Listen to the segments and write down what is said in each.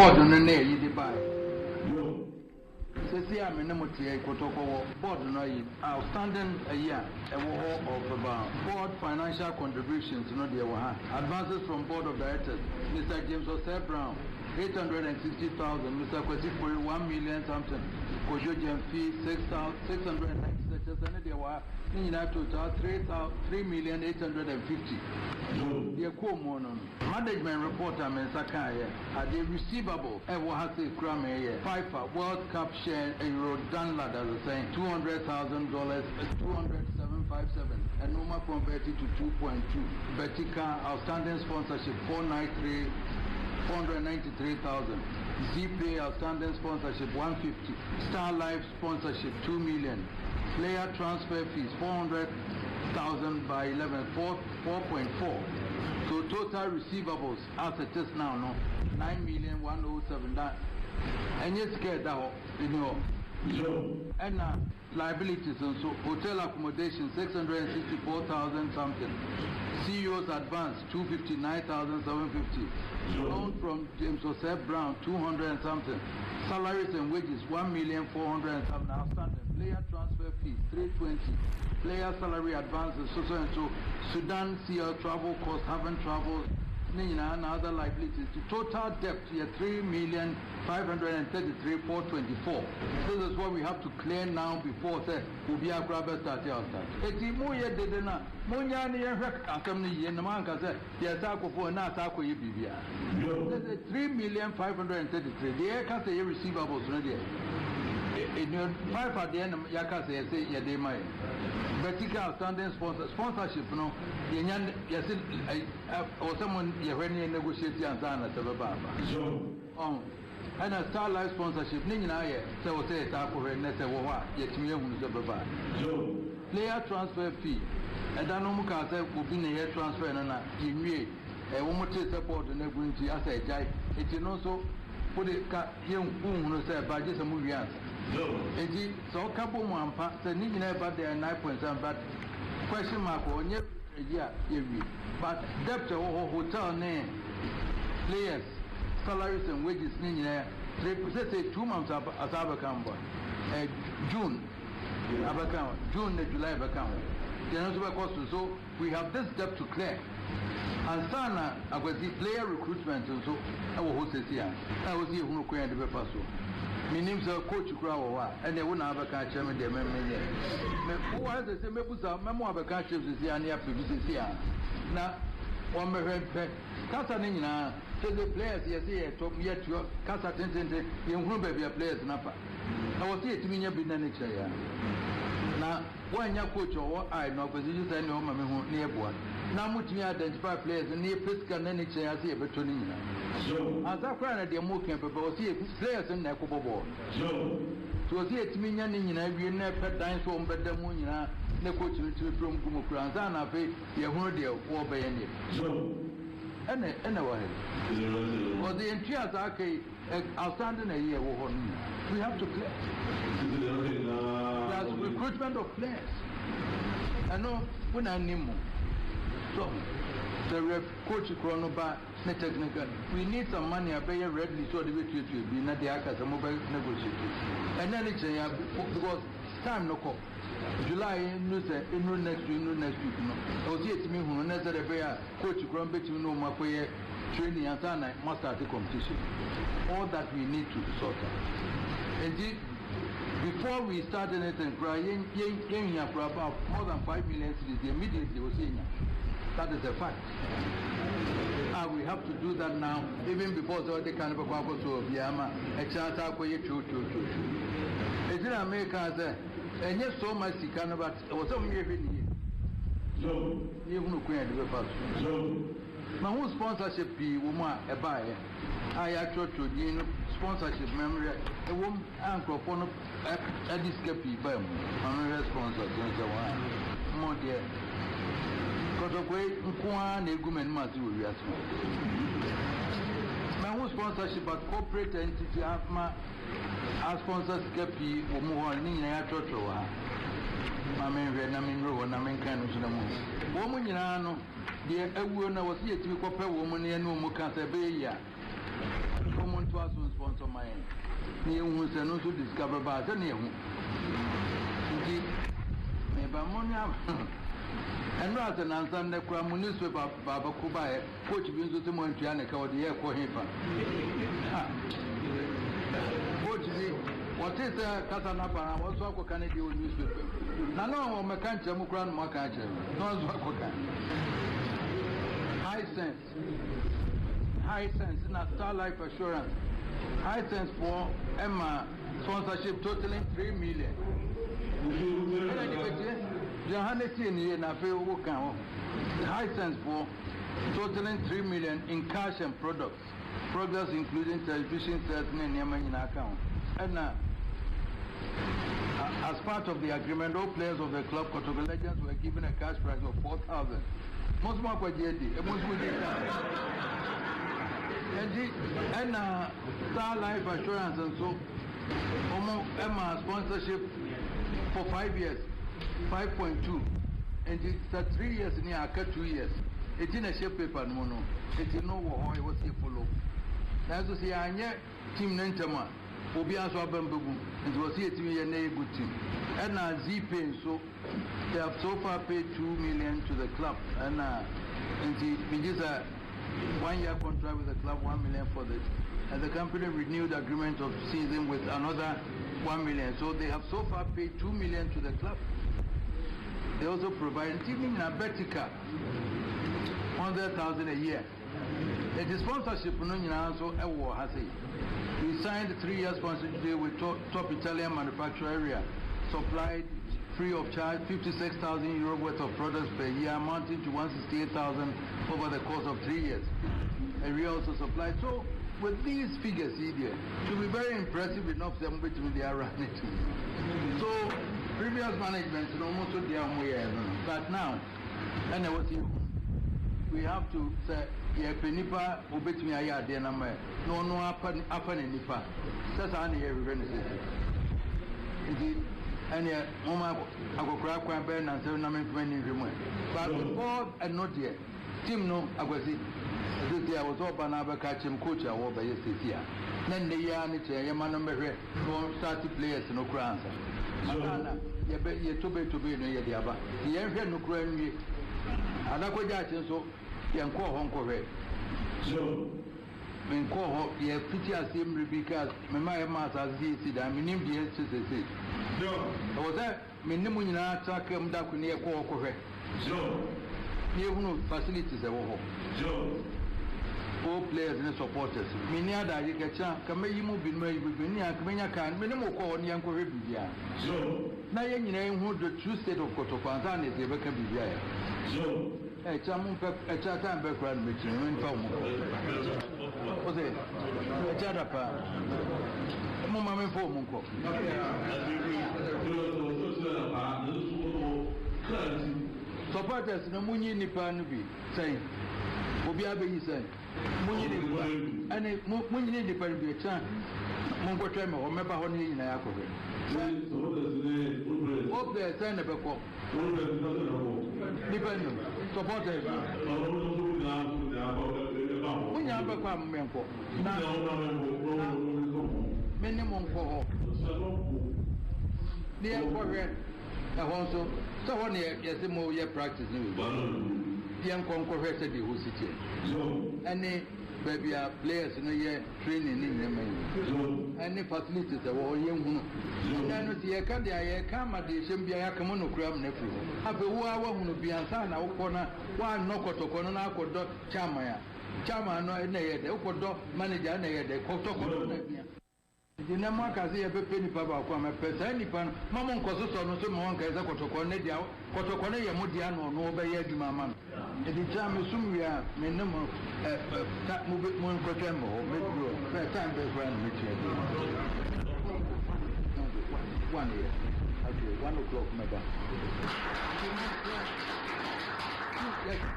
board no na yi di buy say am na motie Kotoko board no yi outstanding a year of about board financial contributions no dey wa advances from board of directors Mr. James Osei Brown 860,000 Mr. Kwesi for 1 million something Kojo Jemfi 6,690 such as any dey wa ni na total 3,850,000 the management report am saka here are the receivable e wo ha say kura me here FIFA World Cup share euro dan ladder saying $200,000 20757 and normal converted to 2.2 vertical outstanding sponsorship 493,000 ZPay outstanding sponsorship 150 Star Life sponsorship 2 million player transfer fees 400,000 by 11 4.4 so total receivables as it is now no 9,107 that and you scared that you know and liabilities and so hotel accommodation 664,000 something CEO's advance 259,750 loan from James Osei Brown 200 and something salaries and wages 1,400,000 and something outstanding player transfer fees 320 player salary advances so and so Sudan CL travel costs haven't traveled and other liabilities to total debt here 3,533,424 this is what we have to clear now before say we'll be a grabber start outside eti mo ye dede na mo nya ne ye hwek asem ne ye na man ka say ye sa akofo na sa akoye bibia 3,533 the ka say receivables no there in your 5 at the end ya ka say ye dey mai vertical outstanding sponsorship no ye nya yes or someone ye when you negotiate and sana sababa and a Star Life sponsorship ni nyina ye say o say ta ko he na say wo ha ye timi ehunu sababa player transfer fee and dan no mu ka say obi na ye transfer na ye nwie wo mo te support na gunti asa ejai eti no so put it ka ye nhunu say ba je samu wi ansa eti so ka bo mu ampa say ni nyina ba there 9.7 but question mark onye year wi but debt hotel name players salaries and wages ni nyina say 2 months asabakamba June abakamba June and July abakamba then cost so we have this debt to clear and sana agwazi player recruitment so awo hosesia I was here who kwenda be paso minim so coach kura wo wa and they wona abaka cheme de memmenye me wo ha say mebusa memo abaka cheme sisi ani apebisi a na o mehwe kasa ni nyina so the players yes here top yet your kasa tentente ye hunu ba bia players napa na wo see etimi nya bi na ne kire ya na wanya coach o I no position say no ma me hu na eboa na mutimi identify players ni physical na ne kire ya say e beto ni nyina azakwa na de mo kan baba wo see players na ekobobo so see etimi nya ni nyina wie na pe dan so mbeda mu nyina na coach ni tiri from gumo kura za na fe ye hunu de wo be ye ni and wa he or the entire okay outstanding a year we have to clear that's recruitment of players I know when I name so the coach chronoba na technical we need some money abey readily so the way to be na the aka some mobile negotiate and then it's because time no come July next week no o see it me hu na zere be ya coach kron betim no makoye training and sana master the competition all that we need to sort out and before we start anything crying yen about more than 5 million cities immediately was saying that is a fact and we have to do that now even before the kind of kwako so biama e chata akoye chu ejira America say and yes, so much he can about or some year in so you know, queen the pass. So, my whole sponsorship be woman a buyer. I actually to the sponsorship memory a woman uncle for a discapi by my sponsor, more dear. Because of way, one a woman must do it. My whole sponsorship at corporate entity have my as sponsors kepi omo ni nyina chocho ha ma men hwe na men ro na men kan no so na mo wo mo nyina no de awuo na wo se yetimi kopa wo mo ne no mo ka se be ya wo mo nto aso mine. Near who's an also discover by the near whom. Maybe ammonia. And rather than answer the Kramunis with Baba Kubai, coach Vinzo Montianica or the air for him. What is a Catanapa? What's what can I do with newspaper? No, my country, Mukran, my country. High sense, not Star Life Assurance. High sense for Emma sponsorship totaling 3 million. High sense for totaling 3 million in cash and products including television sets and in account. And as part of the agreement, all players of the club Kotoko Legends were given a cash prize of 4,000. Most more for JD, and Star Life Assurance and so Emma sponsorship for 5 years, 5.2, and it's 3 years in here, 2 years. It's in a shape paper, no, it's in no war, it was here follow. As you see, I near Team Nentama, Obiaso Bambu, and it was here to be a good team. And now Z-Pay, so they have so far paid 2 million to the club, and it is a 1 year contract with the club, 1 million for this. And the company renewed the agreement of season with another 1 million. So they have so far paid 2 million to the club. They also provide even a Betica 100,000 a year. The sponsorship also has we signed 3 year sponsorship deal with top Italian manufacturer area, supplied free of charge 56,000 euro worth of products per year, amounting to 168,000 over the course of 3 years. And we also supplied. So with these figures here, it will be very impressive enough them between the around it. So previous management almost but now, and I was here. We have to say, yeah, Penipa, obey me, I had the number. No, happen in Nipa. That's only here we're going to say. Indeed, and yet, Mama, I go crack one band and 7 many remote. But before and not yet, Tim no, I was it. This year I was up and I catch him coach I was by yesterday. Then the yarn it's a man number here, go start to players no crowns. You bet you to be no yaba. The air no crime. And I go judging so. You call Hong Kong. So, when call you pity as him because my master says that I mean, the no, I was that minimum attack him that near call correct. So, you know, facilities are all. So, all players and supporters. Many other you get can make you move in my can minimum call on young Caribbean. So, now you know who the true state of Kotoko is ever can be there. So, a time background between Osei, a Chadapa, Mamma for Munko. Supporters, no Muni Nipanubi, saying, Obiabe is saying, Muni and Muni Nipanubi, a chance, Mungo Tremor, or Meba Honey in Ayaco. Hope they send a book. Depending, supporters. When you have a crumb, minimum for the correct. Also, so one year, yes, more year practice. The unconcorrected who sit here. Any baby players in a year training in them. Any facilities that were young. And the Acadia come at the Shembia Kamono Cram nephew. Have a war who be answered our corner, one knock to corner, could dot Chamaya. Chama no the Okodo manager and the Kotoko. The Namaka see a penny papa come a person, Mamma Cososo, no one can Kotoko, Kotokone, Modiano, no by Yagimama. At the time, assume we are minimum that move it one Cotembo, make time they ran with 1 year. Okay, 1 o'clock, madam.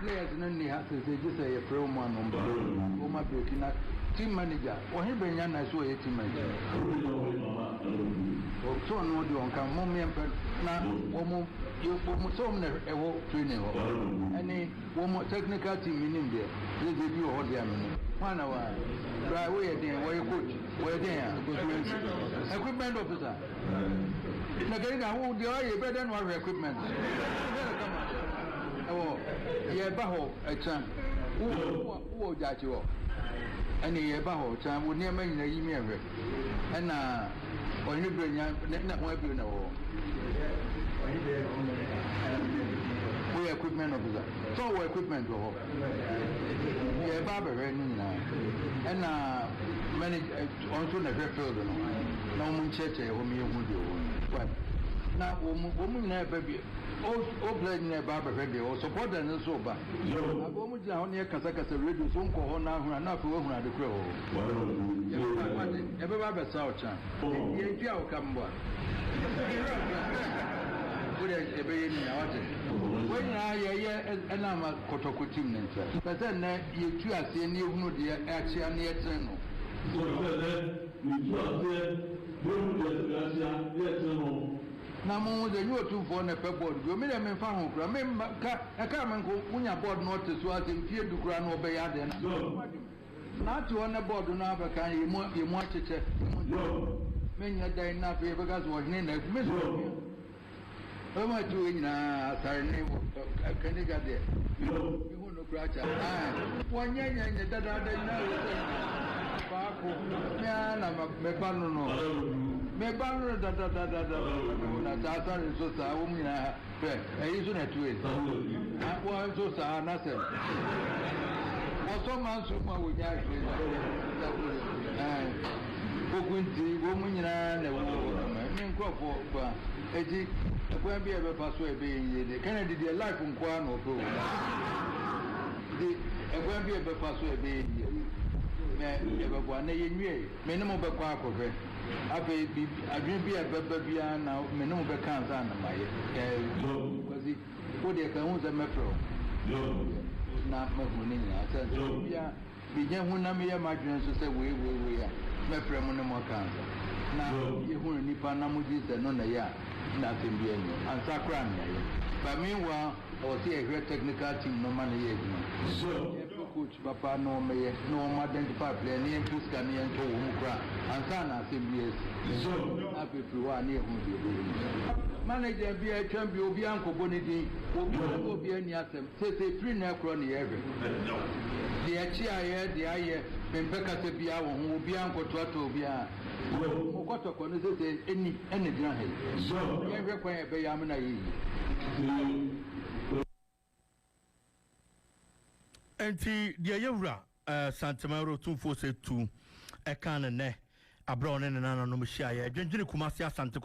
Players only have to say just a pro man on the my breaking up. Team manager, or he bring a nice way team manager. So, no, you don't come home and now, you so many training. Any one more technical team in India, they give you all the 1 hour. Try away at the way you coach. where they are equipment officer. Who the better than our equipment. Oh, yeah, Baho, a champ. Who judge you? And the Baho champ would near me in the email. And when you bring not what you know. We equipment officer. So equipment go home. Yeah, Barbara, and many also never filled. No one church, whom you would do. Now, woman never be all playing near Barbara Ready or support and so bad. A woman down near Kasaka reduce one call now, enough to open at the crow. Ever Barbara South Chan. Yeah, come one. When I and I'm a Kotoko team, but then you two are seeing you know the action near Treno. Now, the new Otumfour on a pebble, you made a man found. Remember, I can't go when you bought notice was in fear to ground or bay. Not to on a board on our kind, you watch it. Many a day not because was named as miserable. How am I doing now? Sorry, name of Canada there. You want to crash. 1 year and the other me banner da da so sa woman I use it to it. I want so sa nothing. Also, man, so much with that. Woman and a woman for Eddie, a grand be ever pass away being the Kennedy, their life on Quan or Pro. A grand be ever pass away being ever one a year, minimum of park of it. I didn't be a baby now, minimum of can't under my because it would have come with a metro. Not much money. I said, yeah, began when I'm here, my friends to say, we are. My friend, no more cancer. Now, you won't need Panamujis and none a year, nothing being and Sacran. But meanwhile, I was here a great technical team, no money. So, coach, Papa, no mayor, no identify player, near Tuscany and Umukra, and Sana, CBS. So, happy to one near whom manager be a champion, be Uncle Bonity, will be any other. Say, 3 necrony every. The Chia, the Aye, Pempeka Sepia, who will be Uncle Tuatu, be a Kotoko, any grand. So, every point by Yamana. Enti dia yewura Santemaro Otumfour say 2 e kan ne abro ne nana no mhia ye dwendwene Kumasi Asante